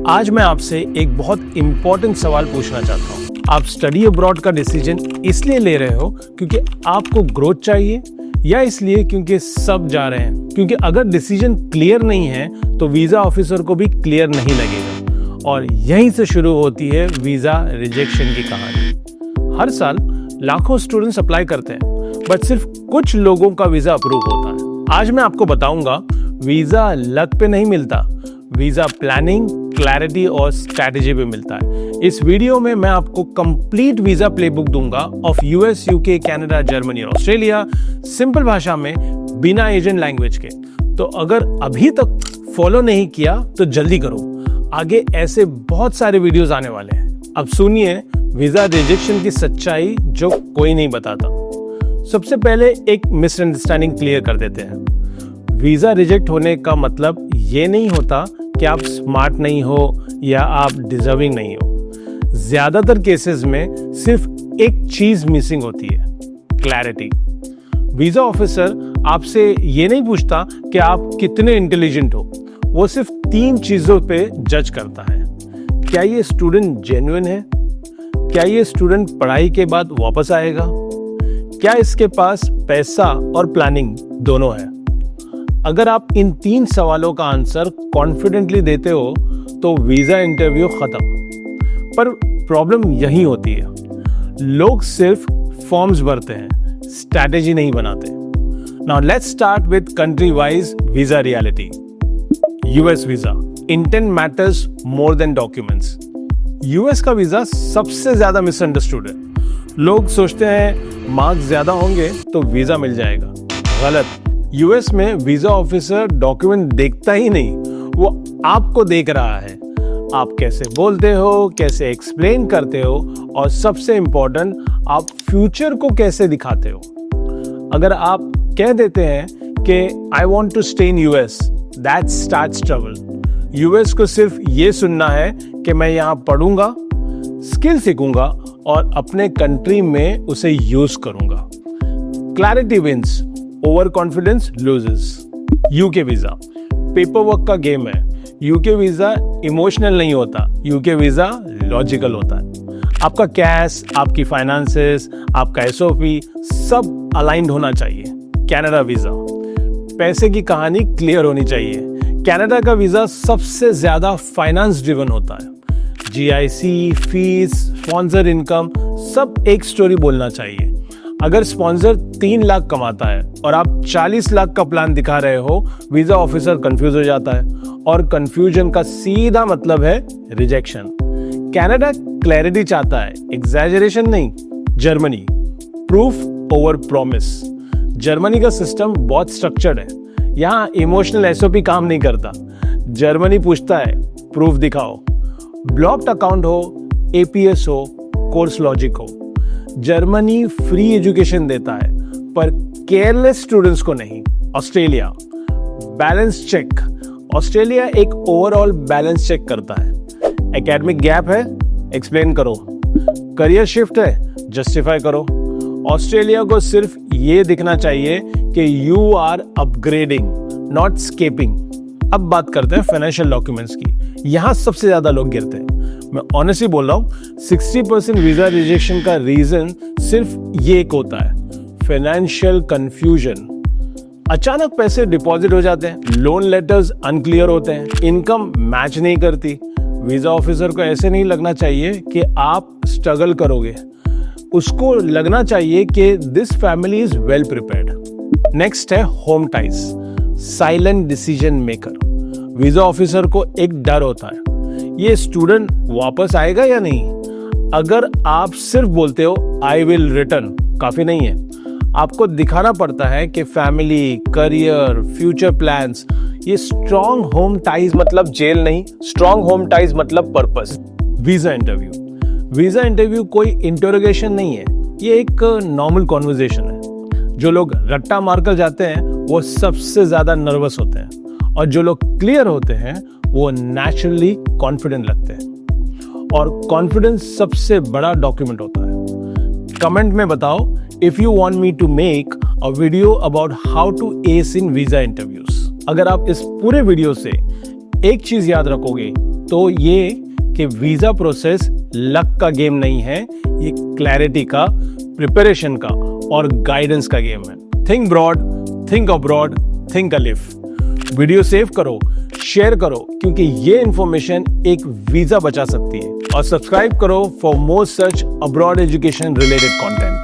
आज मैं आपसे एक बहुत इम्पोर्टेंट सवाल पूछना चाहता हूँ। आप स्टडी अब्रॉड का डिसीजन इसलिए ले रहे हो क्योंकि आपको ग्रोथ चाहिए या इसलिए क्योंकि सब जा रहे हैं? क्योंकि अगर डिसीजन क्लियर नहीं है तो वीज़ा ऑफिसर को भी क्लियर नहीं लगेगा और यहीं से शुरू होती है वीज़ा रिजेक्शन की कहानी। हर साल लाखों स्टूडेंट्स अप्लाई करते हैं बट सिर्फ कुछ लोगों का वीज़ा अप्रूव होता है। आज मैं आपको बताऊंगा वीज़ा लक पे नहीं मिलता, वीज़ा प्लानिंग, क्लैरिटी और स्ट्रैटेजी पे मिलता है। इस वीडियो में मैं आपको कंप्लीट वीज़ा प्लेबुक दूंगा of US, UK, Canada, Germany और ऑस्ट्रेलिया, सिंपल भाषा में, बिना एजेंट लैंग्वेज के। तो अगर अभी तक फॉलो नहीं किया तो जल्दी करो, आगे ऐसे बहुत सारे वीडियोस आने वाले हैं। अब सुनिए वीज़ा रिजेक्शन की सच्चाई जो कोई नहीं बताता। सबसे पहले एक मिसअंडरस्टैंडिंग क्लियर कर देते हैं। वीज़ा रिजेक्ट होने का मतलब ये नहीं होता कि आप स्मार्ट नहीं हो या आप डिजर्विंग नहीं हो। ज़्यादातर केसेस में सिर्फ एक चीज़ मिसिंग होती है, क्लैरिटी। वीज़ा ऑफिसर आपसे ये नहीं पूछता कि आप कितने इंटेलिजेंट हो, वो सिर्फ 3 चीज़ों पे जज करता है। क्या ये स्टूडेंट जेन्युइन है? क्या ये स्टूडेंट पढ़ाई के बाद वापस आएगा? क्या इसके पास पैसा और प्लानिंग दोनों है? अगर आप इन 3 सवालों का आंसर कॉन्फिडेंटली देते हो तो वीज़ा इंटरव्यू खत्म। पर प्रॉब्लम यही होती है, लोग सिर्फ फॉर्म्स भरते हैं, स्ट्रैटेजी नहीं बनाते। Now let's start with country wise visa reality. US visa, intent matters more than documents. US का वीज़ा सबसे ज़्यादा मिसअंडरस्टूड है। लोग सोचते हैं मार्क्स ज़्यादा होंगे तो वीज़ा मिल जाएगा। गलत। यूएस में वीज़ा ऑफिसर डॉक्यूमेंट देखता ही नहीं, वो आपको देख रहा है। आप कैसे बोलते हो, कैसे एक्सप्लेन करते हो और सबसे इम्पोर्टेंट, आप फ्यूचर को कैसे दिखाते हो। अगर आप कह देते हैं कि I want to stay in US, that starts trouble. US को सिर्फ ये सुनना है कि मैं यहाँ पढ़ूंगा, स्किल सीखूंगा और अपने कंट्री में उसे यूज करूंगा। Clarity wins, over confidence loses. UK visa paper work का गेम है। यूके वीज़ा इमोशनल नहीं होता, यूके वीज़ा लॉजिकल होता है। आपका कैश, आपकी फाइनेंसेस, आपका एसओपी सब अलाइंड होना चाहिए। कनाडा वीज़ा, पैसे की कहानी क्लियर होनी चाहिए। कनाडा का वीज़ा सबसे ज़्यादा फाइनेंस ड्रिवन होता है। जीआईसी, फीस, स्पॉन्सर इनकम सब एक स्टोरी बोलना चाहिए। अगर स्पॉन्सर 3 लाख कमाता है और आप 40 लाख का प्लान दिखा रहे हो, वीज़ा ऑफिसर कंफ्यूज हो जाता है और कंफ्यूजन का सीधा मतलब है रिजेक्शन। कनाडा क्लैरिटी चाहता है, एग्जैजरेशन नहीं। Germany, proof over promise. Germany का सिस्टम बहुत स्ट्रक्चर्ड है, यहाँ इमोशनल एसओपी काम नहीं करता। जर्मनी पूछता है प्रूफ दिखाओ। ब्लॉक्ड अकाउंट हो, एपीएस हो, कोर्स लॉजिक हो। जर्मनी फ्री एजुकेशन देता है पर केयरलेस स्टूडेंट्स को नहीं। Australia, balance check. ऑस्ट्रेलिया एक ओवरऑल बैलेंस चेक करता है। एकेडमिक गैप है, एक्सप्लेन करो। करियर शिफ्ट है, जस्टिफाई करो। ऑस्ट्रेलिया को सिर्फ ये दिखना चाहिए कि you are upgrading, not escaping. अब बात करते हैं फाइनेंशियल डॉक्यूमेंट्स की। यहाँ सबसे ज्यादा लोग गिरते हैं। मैं ऑनेस्टली बोल रहा हूँ, 60% वीजा रिजेक्शन का रीजन सिर्फ ये एक होता है, फाइनेंशियल कंफ्यूजन। अचानक पैसे डिपॉजिट हो जाते हैं, लोन लेटर्स अनक्लियर होते हैं, इनकम मैच नहीं करती। वीजा ऑफिसर को ऐसे नहीं लगना चाहिए कि आप स्ट्रगल करोगे, उसको लगना चाहिए कि this family is well prepared. Next है home ties, silent decision maker. Visa officer को एक डर होता है, ये स्टूडेंट वापस आएगा या नहीं। अगर आप सिर्फ बोलते हो आई विल रिटर्न, काफी नहीं है। आपको दिखाना पड़ता है कि फैमिली, करियर, फ्यूचर प्लान्स। ये स्ट्रॉन्ग होम टाइज मतलब जेल नहीं, स्ट्रॉन्ग होम टाइज मतलब purpose. Visa interview, visa interview कोई इंटरोगेशन नहीं है, ये एक नॉर्मल कॉन्वर्जेशन है। जो लोग रट्टा मारकर जाते हैं वो सबसे ज्यादा नर्वस होते हैं और जो लोग क्लियर होते हैं वो नेचुरली कॉन्फिडेंट लगते हैं। और कॉन्फिडेंस सबसे बड़ा डॉक्यूमेंट होता है। कमेंट में बताओ if you want me to make a video about how to ace in visa interviews. अगर आप इस पूरे वीडियो से एक चीज याद रखोगे तो ये कि वीजा प्रोसेस लक का गेम नहीं है, ये क्लैरिटी का, प्रिपरेशन का और गाइडेंस का गेम है। Think broad, think abroad, think a live. Video save करो, शेयर करो, क्योंकि ये इंफॉर्मेशन एक वीजा बचा सकती है। और सब्सक्राइब करो for more such abroad education related content.